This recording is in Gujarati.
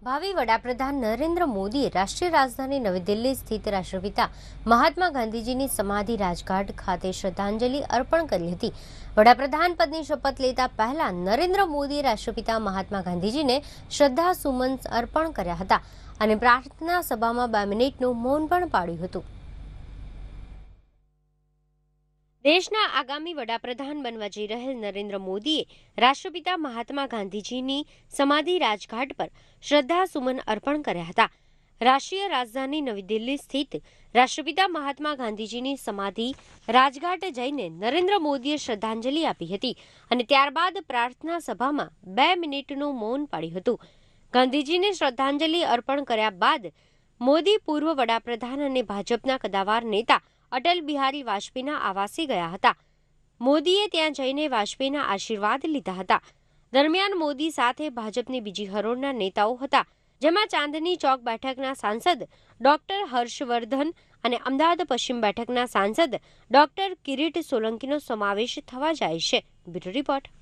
ભાવિ વડાપ્રધાન નરેન્દ્ર મોદીએ રાષ્ટ્રીય રાજધાની નવી દિલ્હી સ્થિત રાષ્ટ્રપિતા મહાત્મા ગાંધીજીની સમાધિ રાજઘાટ ખાતે શ્રદ્ધાંજલિ અર્પણ કરી હતી। વડાપ્રધાન પદની શપથ લેતા પહેલા નરેન્દ્ર મોદીએ રાષ્ટ્રપિતા મહાત્મા ગાંધીજીને શ્રદ્ધાસુમન અર્પણ કર્યા હતા અને પ્રાર્થના સભામાં 2 મિનિટનું મૌન પણ પાળ્યું હતું। દેશના આગામી વડાપ્રધાન બનવા જઈ રહેલ નરેન્દ્ર મોદીએ રાષ્ટ્રપિતા મહાત્મા ગાંધીજીની સમાધિ રાજઘાટ પર શ્રદ્ધાસુમન અર્પણ કર્યા હતા। રાષ્ટ્રીય રાજધાની નવી દિલ્હી સ્થિત રાષ્ટ્રપિતા મહાત્મા ગાંધીજીની સમાધિ રાજઘાટ જઈને નરેન્દ્ર મોદીએ શ્રદ્ધાંજલિ આપી હતી અને ત્યારબાદ પ્રાર્થના સભામાં 2 મિનિટનું મૌન પાળ્યું હતું। ગાંધીજીને શ્રદ્ધાંજલિ અર્પણ કર્યા બાદ મોદી પૂર્વ વડાપ્રધાન અને ભાજપના કદાવાર નેતા અટલ બિહારી વાજપેયીના આવાસે ગયા હતા। મોદીએ ત્યાં જઈને વાજપેયીના આશીર્વાદ લીધા હતા। દરમિયાન મોદી સાથે ભાજપની બીજી હરોળના નેતાઓ હતા, જેમાં ચાંદની ચોક બેઠકના સાંસદ ડોક્ટર હર્ષવર્ધન અને અમદાવાદ પશ્ચિમ બેઠકના સાંસદ ડોક્ટર કિરીટ સોલંકીનો સમાવેશ થવા જાય છે। Bureau report.